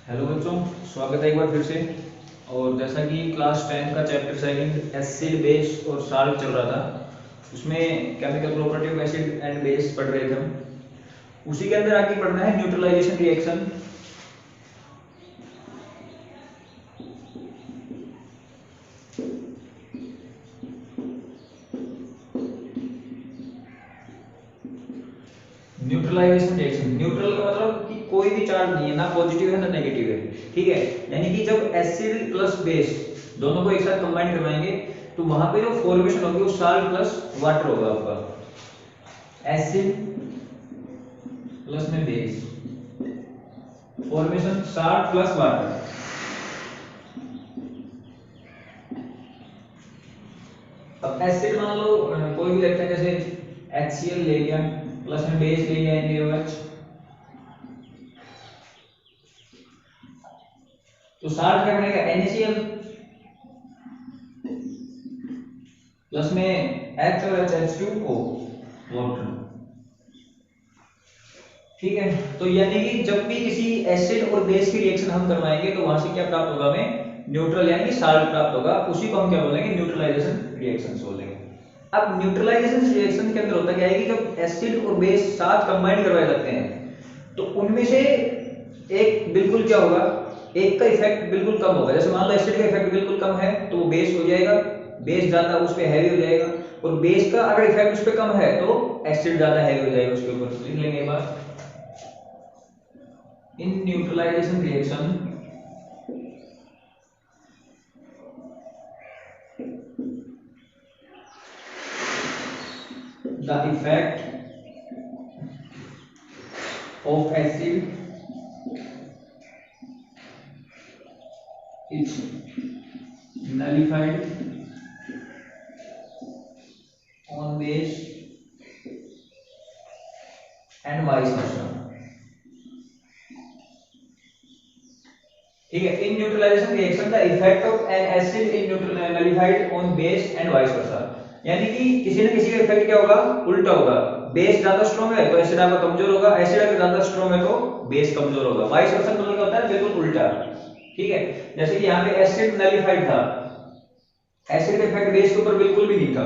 Hello बच्चों, स्वागत है एक बार फिर से। और जैसा कि क्लास 10 का चैप्टर सेकंड एसिड बेस और साल्ट चल रहा था, उसमें chemical property of acid and base पढ़ रहे थे हम। उसी के अंदर आगे पढ़ना है neutralization reaction. Neutralization reaction, neutral का मतलब कि कोई भी चार्ज नहीं है, ना पॉजिटिव है ना नेगेटिव है, ठीक है। यानी कि जब एसिड प्लस बेस दोनों को एक साथ कंबाइन करवाएंगे तो वहां पे जो फॉर्मेशन होगी वो साल्ट प्लस वाटर होगा आपका। एसिड प्लस में base, formation salt plus water. अब एसिड मान लो कोई भी लेते हैं, जैसे HCl ले लिया, प्लस में बेस ले लिया NaOH, तो साल्ट क्या बनेगा NaCl, प्लस में H और H2O वाटर, ठीक है। तो यानी कि जब भी किसी एसिड और बेस की रिएक्शन हम करवाएंगे तो वहां से क्या प्राप्त होगा, हमें न्यूट्रल यानी कि साल्ट प्राप्त होगा। उसी को हम क्या बोलेंगे, न्यूट्रलाइजेशन रिएक्शंस बोलेंगे। अब न्यूट्रलाइजेशन रिएक्शन के अंदर होता क्या है कि जब एसिड और बेस साथ कंबाइन करवाए जाते हैं तो उनमें से एक बिल्कुल क्या होगा, एक का इफेक्ट बिल्कुल कम होगा। जैसे मान लो एसिड का इफेक्ट बिल्कुल कम है तो वो बेस हो जाएगा, बेस ज्यादा उस पे हैवी हो जाएगा। और बेस का अगर इफेक्ट उस पे कम है तो एसिड ज्यादा हैवी हो जाएगा उसके ऊपर। लिख लेंगे एक बार, in neutralization reaction the effect of acid is nullified on base and vice versa, ठीक है। In neutralization reaction the effect of an acid in nullified on base and vice versa, यानी कि किसी न किसी का इफेक्ट क्या होगा, उल्टा होगा। बेस ज्यादा स्ट्रांग है तो एसिड आपका कमजोर होगा, एसिड अगर ज्यादा स्ट्रांग है तो बेस कमजोर होगा। वाइस वर्सा मतलब क्या होता है, बिल्कुल उल्टा, ठीक है। जैसे कि यहाँ पे एसिड नलिफाइड था, एसिड का इफेक्ट बेस के ऊपर बिल्कुल भी नहीं था,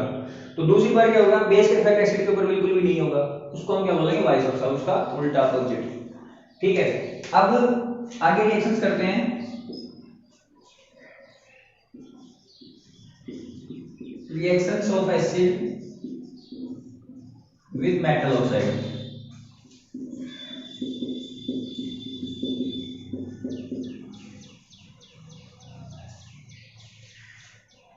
तो दूसरी बार क्या होगा, बेस का इफेक्ट एसिड के ऊपर बिल्कुल भी नहीं होगा, उसको हम क्या बोलेंगे, वाइस वर्सा, उसका उल्टा अपोजिट, ठीक है। अब आगे रिएक्शंस करते हैं। Reactions of acid with metal oxide,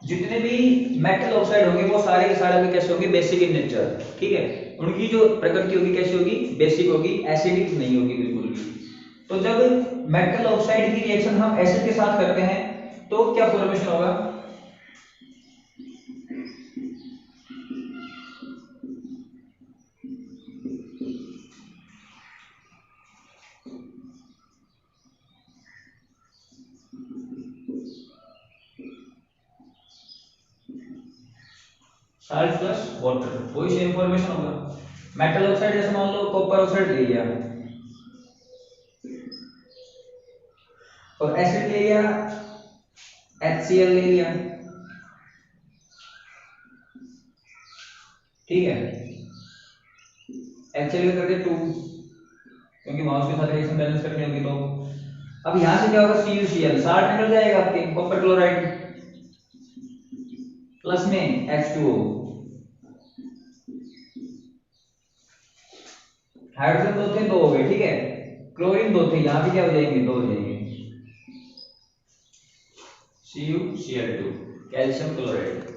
जितने भी मेटल ऑक्साइड होंगे वो सारे के सारे भी कैसे होंगे, बेसिक इन नेचर, ठीक है। उनकी जो प्रकृति होगी कैसी होगी, बेसिक होगी, एसिडिक नहीं होगी बिल्कुल भी। तो जब मेटल ऑक्साइड की रिएक्शन हम एसिड के साथ करते हैं तो क्या फॉर्मेशन होगा, साल्ट प्लस वाटर, वही सेम फॉर्मेशन होगा। मेटल ऑक्साइड जैसे मान लो कॉपर ऑक्साइड ले लिया और एसिड ले लिया, HCl ले लिया, ठीक है। HCl करके 2, क्योंकि वहां उसके साथ रिएक्शन बैलेंस करनी होगी। तो अब यहां से क्या होगा, CuCl, साल्ट निकल जाएगा आपके, कॉपर क्लोराइड, प्लस में H2O, हाइड्रोजन दो थे, दो हो गए, ठीक है। क्लोरीन दो थे, यहां पे क्या हो जाएंगे, दो हो जाएंगे, CuCl2, कैल्शियम क्लोराइड।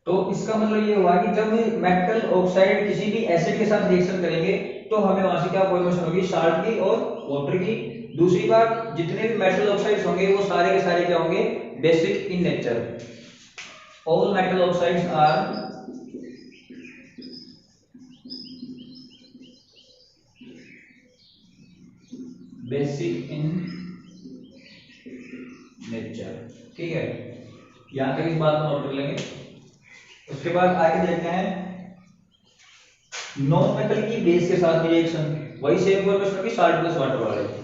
तो इसका मतलब ये हुआ कि जब मेटल ऑक्साइड किसी भी एसिड के साथ रिएक्शन करेंगे तो हमें वहां से क्या फॉर्मेशन होगी, साल्ट की और वाटर की। दूसरी बात, जितने भी मेटल ऑक्साइड्स होंगे वो सारे के सारे क्या होंगे, basic in nature. All metal oxides are basic in nature, ठीक है। यहां तक इस बात को नोट कर लेंगे। उसके बाद आगे देखते हैं नॉन मेटल की बेस के साथ रिएक्शन, वही सेम फॉर्मेशन होगी साल्ट प्लस वाटर वाले।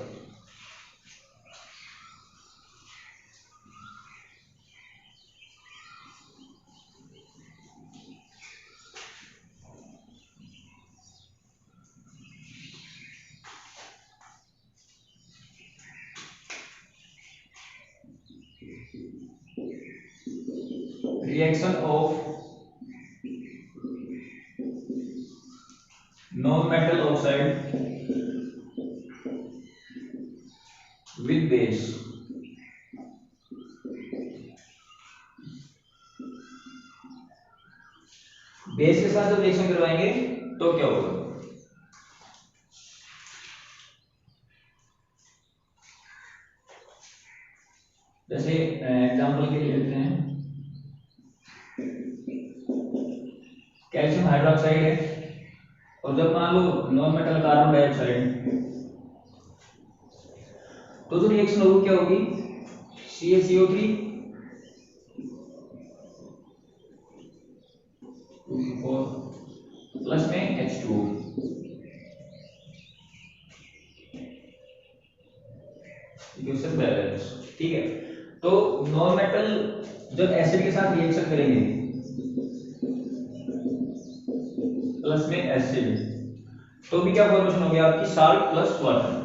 Reaction of non metal oxide with base. Base के साथ जब रिएक्शन करवाएंगे तो क्या होगा, जैसे एग्जांपल के लिए लेते हैं कैल्शियम हाइड्रोक्साइड है, और जब मान लो नॉन मेटल कार्बन डाइऑक्साइड, तो जो रिएक्शन होगी क्या होगी, CaCO3 प्लस में H2O, इक्वेशन बैलेंस। ठीक है, तो नॉन मेटल जब एसिड के साथ रिएक्शन करेंगे प्लस में एसिड, तो भी क्या फॉर्मेशन होगी आपकी, साल्ट प्लस वाटर।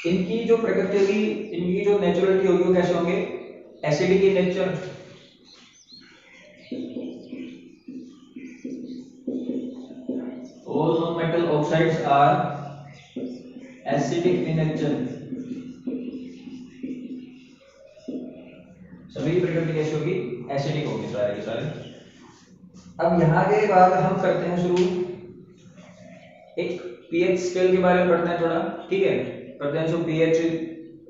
इनकी जो प्रकृति होगी, इनकी जो नेचुरलिटी होगी वो कैसे होंगे, acidic in nature, all non-metal oxides are acidic in nature। सभी की प्रकृति कैसी होगी, एसिडिक होगी सारे के सारे। अब यहाँ के बाद हम करते हैं शुरू, एक पीएच स्केल के बारे में पढ़ते हैं थोड़ा। ठीक है, पढ़ते हैं जो पीएच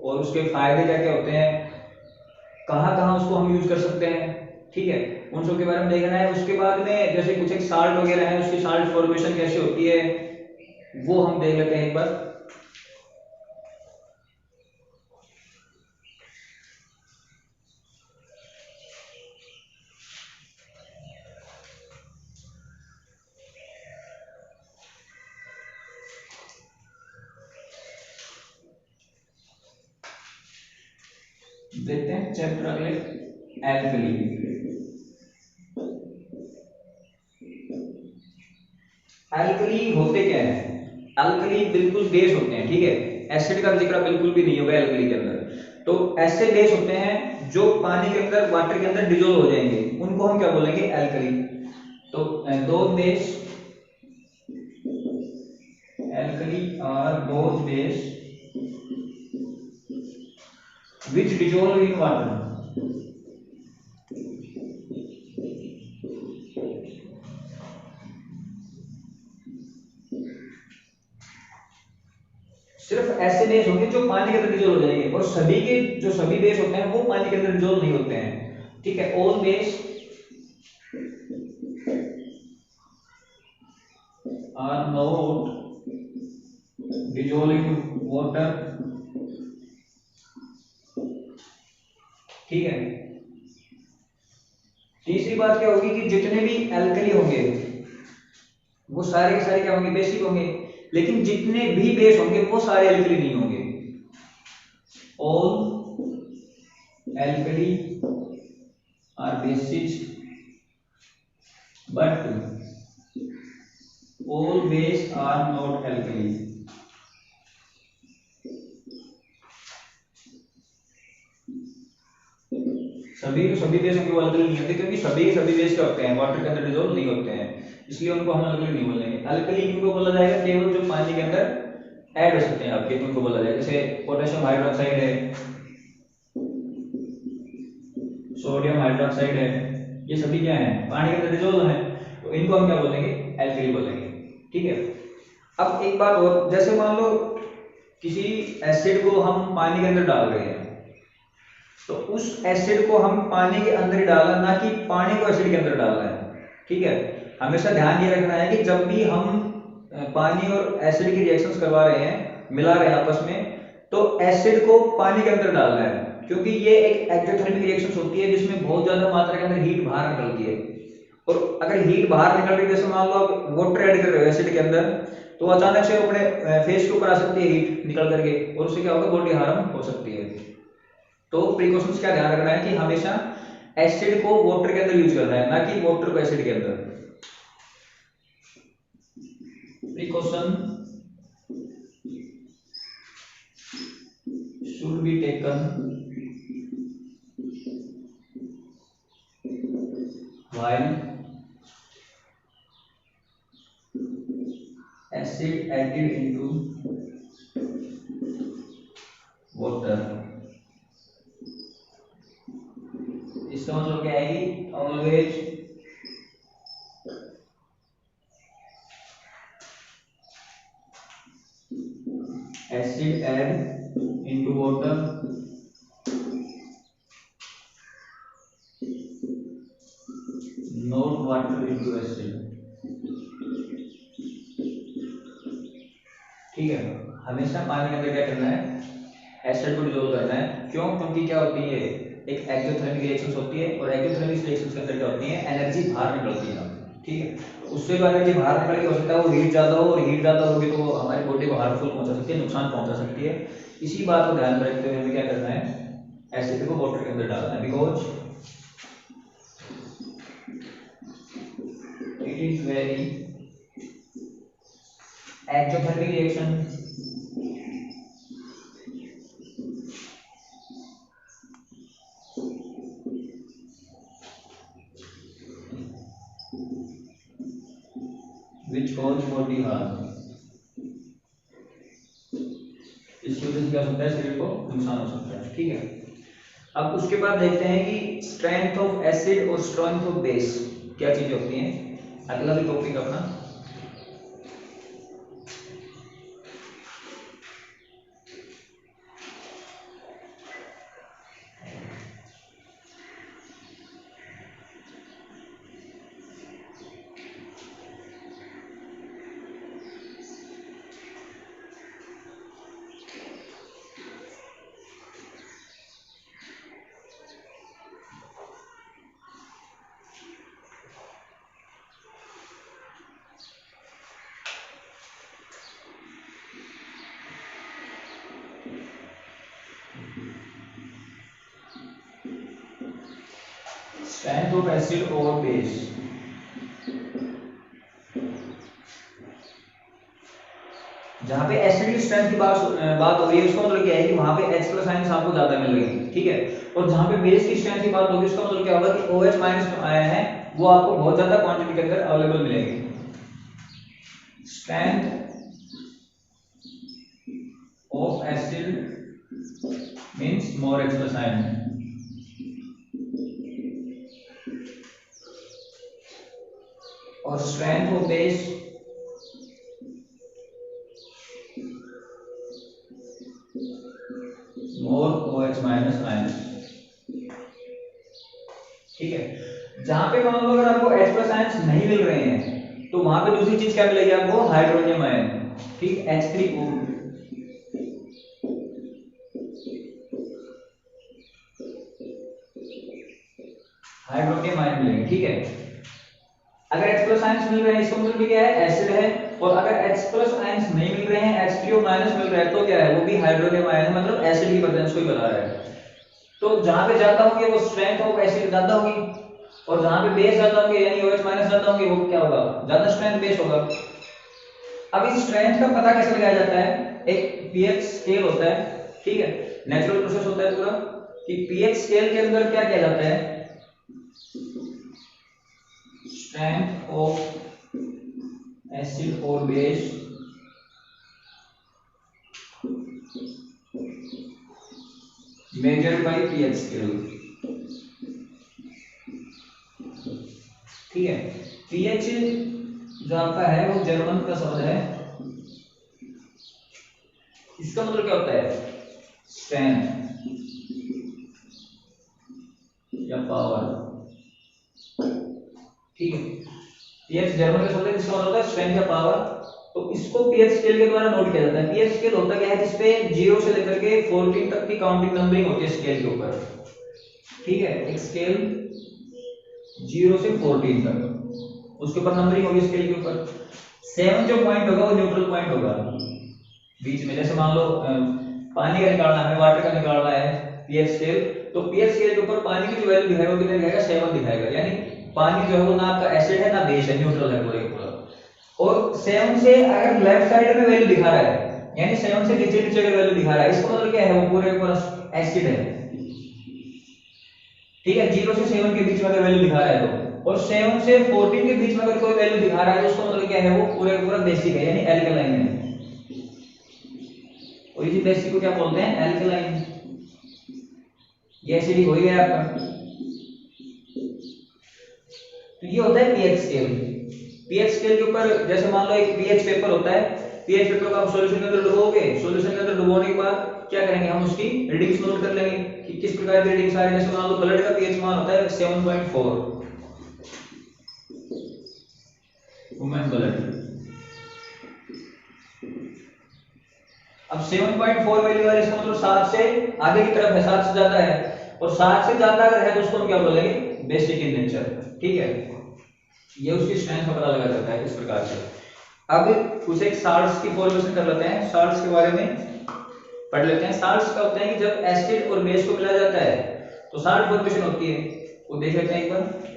और उसके फायदे क्या क्या होते हैं, कहाँ कहाँ उसको हम यूज कर सकते हैं। ठीक है, उन सब के बारे में देखना है। उसके बाद में जैसे कुछ एक साल्ट वगैरह है, उसकी साल्ट फॉर्मेशन कैसे होती है वो हम देख लेते हैं एक बार। देखते हैं चैप्टर अगले, एल्कली। एल्कली होते क्या है, एल्कली बिल्कुल बेस होते हैं। ठीक है, एसिड का जिक्र बिल्कुल भी नहीं होगा एल्कली के अंदर। तो ऐसे बेस होते हैं जो पानी के अंदर, वाटर के अंदर डिजोल्व हो जाएंगे, उनको हम क्या बोलेंगे, एल्कली। तो दो base, alkali are those base which dissolve in water। सिर्फ ऐसे बेस होंगे जो पानी के अंदर डिजोल्व हो जाएंगे, और सभी के जो सभी बेस होते हैं वो पानी के अंदर डिजोल्व नहीं होते हैं। ठीक है, all base are not dissolve in water. ठीक है, तीसरी बात क्या होगी कि जितने भी एल्कली होंगे वो सारे के सारे क्या होंगे, बेसिक होंगे, लेकिन जितने भी बेस होंगे वो सारे एल्कली नहीं होंगे। All alkali are bases but all base are not alkali. सभी बेस होंगे वो एल्कली नहीं होते, क्योंकि सभी बेस क्या होते हैं, वाटर के अंदर डिसॉल्व नहीं होते हैं, इसलिए उनको हम एल्कली नहीं बोलेंगे। एल्कली किनको बोला जाएगा, केवल जो पानी के अंदर ऐड हो सकते हैं आपके, उनको बोला जाएगा। जैसे पोटेशियम हाइड्रोक्साइड है, सोडियम हाइड्रोक्साइड है, ये सभी क्या है, पानी के अंदर डिसॉल्व है, तो इनको हम क्या बोलेंगे, एल्कली बोलेंगे। ठीक है, अब एक बात और, जैसे मान लो किसी एसिड को हम पानी के अंदर डाल रहे हैं, तो उस एसिड को हम पानी के अंदर ही डालना, ना कि पानी को एसिड के अंदर डालना है। ठीक है, हमेशा ध्यान ये रखना है कि जब भी हम पानी और एसिड की रिएक्शंस करवा रहे हैं, मिला रहे हैं आपस में, तो एसिड को पानी के अंदर डालना है, क्योंकि ये एक एक्सोथर्मिक रिएक्शन होती है जिसमें बहुत ज्यादा मात्रा के अंदर हीट बाहर निकलती है। और अगर हीट बाहर निकल रही है, जैसे मान लो आप वाटर ऐड कर रहे हो एसिड के अंदर, तो अचानक से अपने फेस के ऊपर आ सकती है हीट निकल करके, और उससे क्या होगा, बॉडी हार्म हो सकती है। तो प्रिकॉशंस क्या ध्यान रखना है कि हमेशा एसिड को वाटर के अंदर यूज करना है, ना कि वाटर को एसिड के अंदर। Precaution should be taken while acid added into water। इसका मतलब क्या है कि always acid add into water not water into acid। ठीक है, हमेशा पानी के अंदर क्या करना है, एसिड को डिसॉल्व करना है। क्यों? क्योंकि क्या होती है, एक एक्सोथर्मिक रिएक्शंस होती है, और एक्सोथर्मिक रिएक्शंस के अंदर क्या होती है, एनर्जी बाहर निकलती है। ठीक है, उससे जो एनर्जी बाहर निकल के हो सकता है वो हीट ज्यादा हो, और हीट ज्यादा होगी तो हमारी बॉडी को हार्मफुल पहुंचा सकती है, नुकसान पहुंचा सकती है। इसी बात को ध्यान में रखते हुए हमें क्या करना है, एसिड को वाटर के अंदर डालना है, because it is very exothermic reaction which cause body harm। इसकी वजह से क्या हो सकता है, शरीर को नुकसान हो सकता है। ठीक है, अब उसके बाद देखते हैं कि स्ट्रेंथ ऑफ एसिड और स्ट्रेंथ ऑफ बेस क्या चीजें होती हैं। अगला भी टॉपिक अपना स्ट्रेंथ ऑफ एसिड और बेस। जहां पे एसिड की स्ट्रेंथ की बात हो रही है, उसका मतलब क्या है कि वहां पे H प्लस आयंस आपको ज्यादा मिल रहे हैं। ठीक है, और जहां पे बेस की स्ट्रेंथ की बात होगी, उसका मतलब क्या होगा कि OH माइनस आयन है वो आपको बहुत ज्यादा क्वांटिटी के अंदर अवेलेबल मिलेंगे। Strength of acid means more H plus ion, और strength of base more OH minus ion. ठीक है, जहां पे मान लो अगर आपको H प्लस आयंस नहीं मिल रहे हैं, तो वहां पे दूसरी चीज क्या मिलेगी आपको, हाइड्रोनियम आयन। ठीक, H3O, हाइड्रोनियम आयन मिलेंगे। ठीक है, अगर H प्लस आयंस मिल रहे हैं, इसका मतलब क्या है, एसिड है। और अगर H प्लस आयंस नहीं मिल रहे हैं, H3O माइनस मिल रहा है, तो क्या है, वो भी हाइड्रोनियम आयन है, मतलब एसिड की प्रेजेंस को ही बता रहा है। तो जहां पे ज्यादा होंगे वो स्ट्रेंथ ऑफ एसिड ज्यादा होगी, और जहां पे बेस ज्यादा होंगे यानी OH माइनस ज्यादा होंगे, वो क्या होगा, ज्यादा स्ट्रेंथ बेस होगा। अब इस स्ट्रेंथ का पता कैसे लगाया जाता है, एक पीएच स्केल होता है। ठीक है, नेचुरल प्रोसेस होता है पूरा, कि पीएच स्केल के अंदर क्या किया जाता है, स्ट्रेंथ ऑफ एसिड और base measured by pH scale. ठीक है, पीएच जो आपका है वो जर्मन का शब्द है, इसका मतलब क्या होता है, स्ट्रेंथ या पावर। ठीक है, पीएच जर्मन का शब्द है, इसका मतलब होता है स्ट्रेंथ या पावर। तो इसको पीएच स्केल के द्वारा नोट किया जाता है। पीएच स्केल होता क्या है, जिसपे 0 से लेकर के 14 तक की काउंटिंग नंबरिंग होती है स्केल के ऊपर, ठीक है। एक स्केल 0 से 14 तक, उसके ऊपर नंबरिंग होगी स्केल के ऊपर। 7 जो पॉइंट होगा वो न्यूट्रल पॉइंट होगा बीच में। जैसे मान लो पानी का निकालना है, वाटर का निकालना है पीएच स्केल, तो पीएच स्केल के ऊपर पानी की जो वैल्यू दिखाएगा वो कितना दिखाएगा, 7 दिखाएगा। यानी पानी जो है वो ना आपका एसिड है ना बेस है, न्यूट्रल है पूरे पूरा। और 7 से अगर लेफ्ट साइड में वैल्यू दिखा रहा है, यानी 7 से नीचे नीचे का वैल्यू दिखा रहा है, इसका मतलब क्या है, वो पूरे पूरा एसिड है, ठीक है। 0 से 7 के बीच में अगर वैल्यू दिखा रहा है तो, और 7 से 14 के बीच में अगर कोई वैल्यू दिखा रहा है तो उसका मतलब क्या है, वो पूरे पूरा बेसिक है, यानी एल्कलाइन है। और इसी बेसिक को क्या बोलते हैं, एल्कलाइन। ये एसिडिक हो गया आपका। तो ये होता है पीएच स्केल। पीएच स्केल के ऊपर जैसे मान लो एक पीएच पेपर होता है, पीएच पेपर को आप सॉल्यूशन के अंदर डुबोगे, सॉल्यूशन के अंदर डुबोने के बाद क्या करेंगे, हम उसकी रीडिंग्स नोट कर लेंगे कि किस प्रकार की रीडिंग्स आ रही है। जैसे मान लो ब्लड का पीएच मान होता है 7.4, वुमेन ब्लड। अब 7.4 वैल्यू है, इसका मतलब 7 से आगे की तरफ है, 7 से ज्यादा है, और 7 से ज्यादा अगर है तो उसको हम क्या बोलेंगे, बेसिक इन नेचर, ठीक है। ये उसकी स्ट्रेंथ का पता लगा जाता है इस प्रकार से। अब कुछ एक साल्ट्स की फॉर्मेशन कर लेते हैं, साल्ट्स के बारे में पढ़ लेते हैं। साल्ट्स का होता है कि जब एसिड और बेस को मिलाया जाता है तो साल्ट फॉर्मेशन होती है, वो देख लेते हैं एक बार।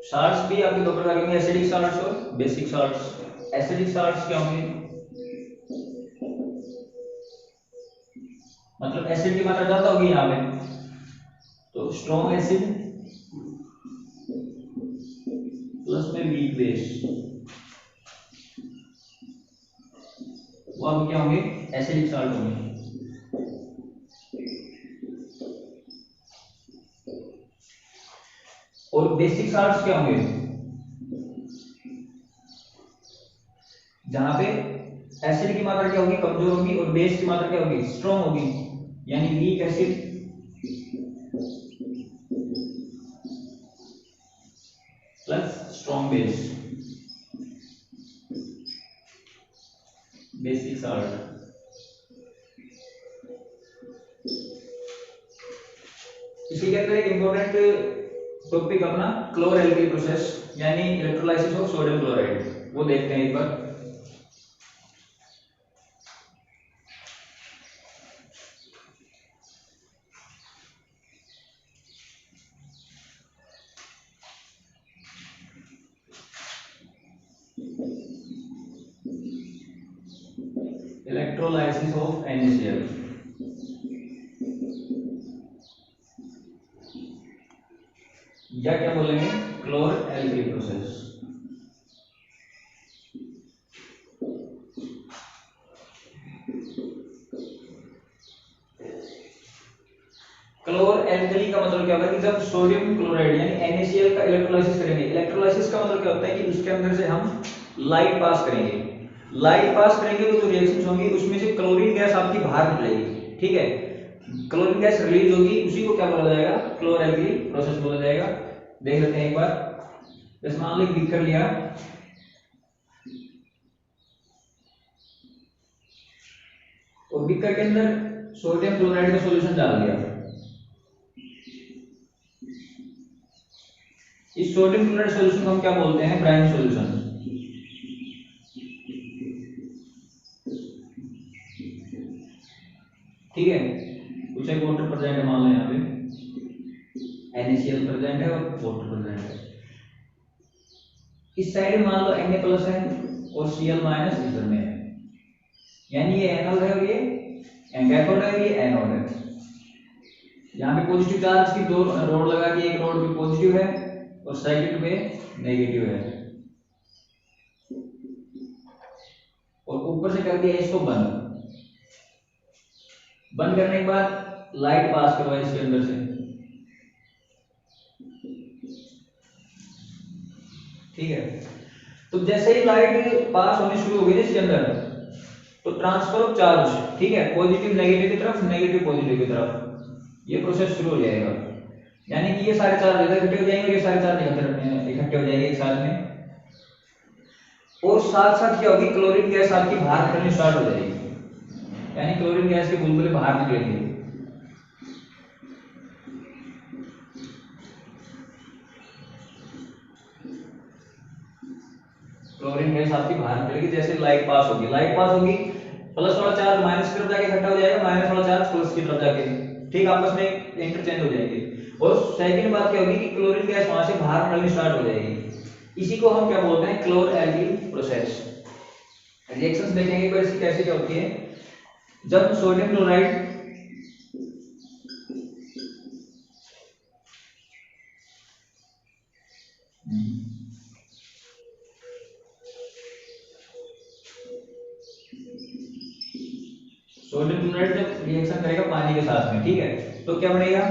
साल्ट्स भी आपके दो प्रकार के होंगे, एसिडिक साल्ट्स और बेसिक साल्ट्स। एसिडिक साल्ट्स क्या होंगे, मतलब एसिड की मात्रा ज्यादा होगी यहाँ पे, तो स्ट्रॉन्ग एसिड प्लस में वीक बेस, वो अब क्या होंगे, एसिडिक साल्ट होंगे। और बेसिक साल्ट्स क्या होंगे, जहां पे एसिड की मात्रा क्या होगी, कमजोर होगी, और बेस की मात्रा क्या होगी, स्ट्रॉन्ग होगी, यानी weak acid plus strong base, basic salt. इसी के अंदर एक इंपॉर्टेंट टॉपिक अपना क्लोर एल्कली प्रोसेस, यानी इलेक्ट्रोलाइसिस ऑफ सोडियम क्लोराइड, वो देखते हैं एक बार। इलेक्ट्रोलाइसिस ऑफ NaCl, या क्या बोलेंगे, क्लोर एल्कली प्रोसेस। क्लोर एल्कली का मतलब क्या होगा कि जब सोडियम क्लोराइड यानी NaCl का इलेक्ट्रोलाइसिस करेंगे। इलेक्ट्रोलाइसिस का मतलब क्या होता है कि उसके अंदर से हम लाइट पास करेंगे। लाइट पास करेंगे तो जो रिएक्शंस होंगी उसमें से क्लोरीन गैस आपकी बाहर निकलेगी, ठीक है। क्लोरीन गैस रिलीज होगी, उसी को क्या बोला जाएगा, क्लोर एल्कली प्रोसेस बोला जाएगा। देख लेते हैं एक बार। जैसे मान लो बीकर लिया, और बीकर के अंदर सोडियम क्लोराइड का सॉल्यूशन डाल दिया। इस सोडियम क्लोराइड सॉल्यूशन को हम क्या बोलते हैं, ब्राइन सॉल्यूशन। ठीक है, कुछ एक वाटर प्रेजेंट है, मान लो यहाँ पे NaCl प्रेजेंट है और वाटर प्रेजेंट है। इस साइड में मान लो Na प्लस है और Cl माइनस इधर में है, यानी ये एनोड है और ये कैथोड है और ये एनोड है। यहाँ पे पॉजिटिव चार्ज की दो रोड लगा दी, एक रोड पे पॉजिटिव है और सेकंड में नेगेटिव है, और ऊपर से कर दिया इसको बंद। बंद करने के बाद लाइट पास करवाए इसके अंदर से, ठीक है। तो जैसे ही लाइट पास होनी शुरू हो गई इसके अंदर, तो ट्रांसफर ऑफ चार्ज, ठीक है, पॉजिटिव नेगेटिव की तरफ, नेगेटिव पॉजिटिव की तरफ, ये प्रोसेस शुरू हो जाएगा। यानी कि ये सारे चार्ज इकट्ठे हो जाएंगे, ये सारे चार्ज इकट्ठे हो जाएंगे एक साथ में, और साथ साथ क्या होगी, क्लोरीन गैस आपकी बाहर निकलनी स्टार्ट हो जाएगी, यानी क्लोरीन गैस के बुलबुले बाहर निकलेंगे। क्लोरीन गैस आपकी बाहर निकलेगी जैसे लाइट पास होगी। लाइट पास होगी, प्लस वाला चार्ज माइनस की तरफ जाके इकट्ठा हो जाएगा, माइनस वाला चार्ज प्लस की तरफ जाके, ठीक, आपस में इंटरचेंज हो जाएंगे। और सेकंड बात क्या होगी कि क्लोरीन गैस वहां से बाहर निकलनी स्टार्ट हो जाएगी। इसी को हम क्या बोलते हैं, क्लोर एल्कीन प्रोसेस। रिएक्शंस देखेंगे एक बार इसकी कैसे क्या होती है। जब सोडियम क्लोराइड सोडियम क्लोराइड जब रिएक्शन करेगा पानी के साथ में, ठीक है, तो क्या बनेगा,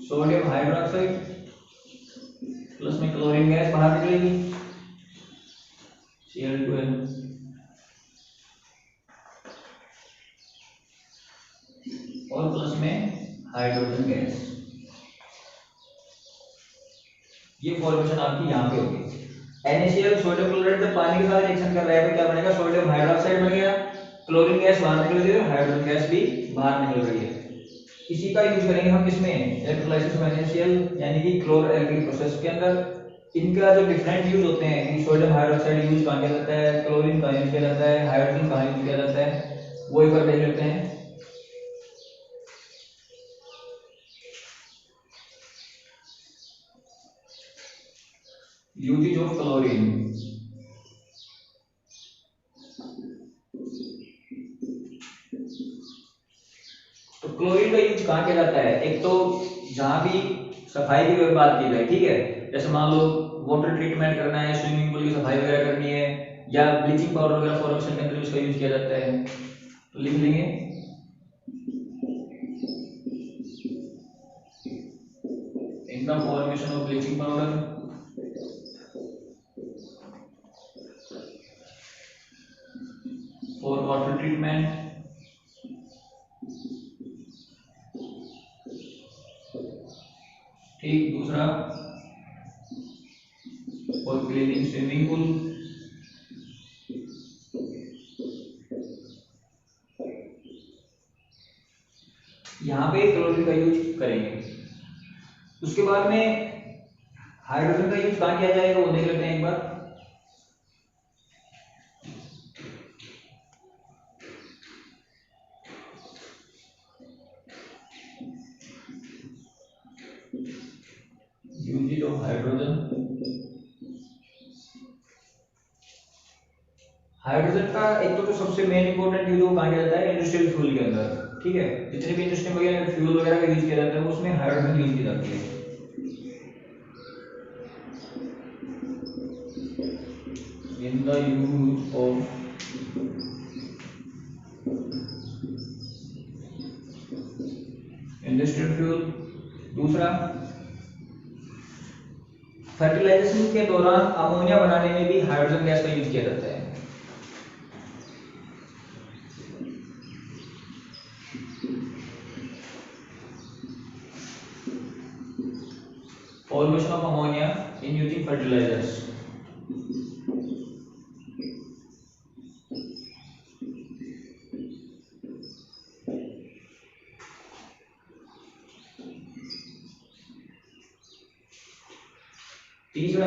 सोडियम हाइड्रोक्साइड प्लस में क्लोरीन गैस बाहर निकलेगी, Cl2n, और प्लस में हाइड्रोजन गैस। ये फॉर्मेशन आपकी यहाँ पे होगी। NaCl सोडियम क्लोराइड जब पानी के साथ रिएक्शन कर रहा है तो क्या बनेगा, सोडियम हाइड्रोक्साइड बन गया, क्लोरीन गैस बाहर निकल रही है, हाइड्रोजन गैस भी बाहर निकल रही है। इसी का यूज करेंगे हम किसमें, इलेक्ट्रोलाइसिस ऑफ NaCl यानी कि क्लोर एल्कीन प्रोसेस के अंदर। इनका जो डिफरेंट यूज होते हैं कि सोडियम हाइड्रोक्साइड यूज कहाँ किया जाता है, क्लोरीन कहाँ यूज किया जाता है, हाइड्रोजन कहाँ यूज किया जाता है, वो एक बार देख लेते हैं। यूजेज ऑफ क्लोरीन, तो क्लोरीन का यूज कहाँ किया जाता है, एक तो जहां भी सफाई की बात की जाए, ठीक है, जैसे मान लो वाटर ट्रीटमेंट करना है, स्विमिंग पूल की सफाई वगैरह करनी है, या ब्लीचिंग पाउडर वगैरह फॉर्मेशन के अंदर उसका यूज किया जाता है, तो लिख लेंगे in the formation of bleaching powder for water treatment, ठीक। दूसरा फॉर क्लीनिंग स्विमिंग पूल, यहाँ पे क्लोरीन का यूज करेंगे। उसके बाद में हाइड्रोजन का यूज कहाँ किया जाएगा वो देख लेते हैं एक बार। यूजेज ऑफ हाइड्रोजन, हाइड्रोजन का एक तो सबसे मेन इंपॉर्टेंट यूज कहाँ किया जाता है, इंडस्ट्रियल फ्यूल के अंदर, ठीक है, जितने भी इंडस्ट्री वगैरह फ्यूल वगैरह का यूज किया जाता है उसमें हाइड्रोजन यूज की जाती है। In the use of industrial fuel. दूसरा फर्टिलाइजेशन के दौरान अमोनिया बनाने में भी हाइड्रोजन गैस का यूज किया जाता है। Formation of ammonia in using fertilizers. तीसरा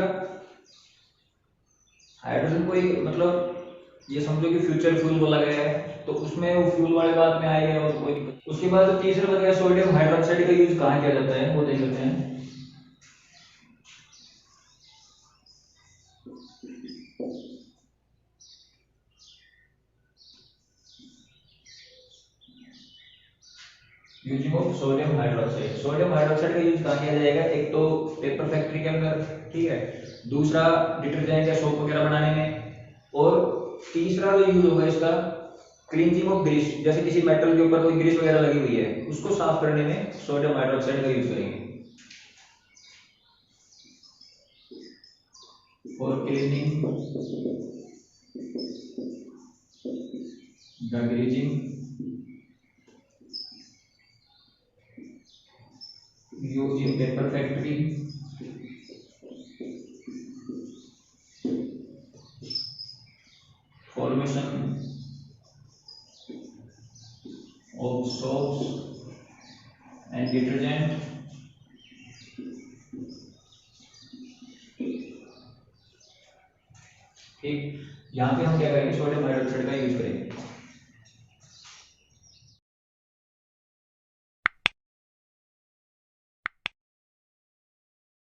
हाइड्रोजन को एक मतलब ये समझो कि फ्यूचर फ्यूल बोला गया है, तो उसमें वो फ्यूल वाले बाद में आएगा और कोई दिक्कत। उसके बाद जो तीसरा बन गया सोडियम हाइड्रोक्साइड का यूज कहाँ किया जाता है वो देख लेते हैं। Using of sodium hydroxide, sodium hydroxide का यूज कहाँ किया जाएगा, एक तो पेपर फैक्ट्री के अंदर, ठीक है, दूसरा डिटर्जेंट या सोप वगैरह बनाने में, और तीसरा जो यूज होगा इसका क्लींजिंग ऑफ ग्रीस, जैसे किसी मेटल के ऊपर कोई ग्रीस वगैरह लगी हुई है उसको साफ करने में सोडियम हाइड्रोक्साइड का यूज करेंगे for cleaning the greasing use in paper factory formation of soaps and detergent ठीक, यहाँ पे हम क्या करेंगे सोडियम हाइड्रोक्साइड का यूज करेंगे।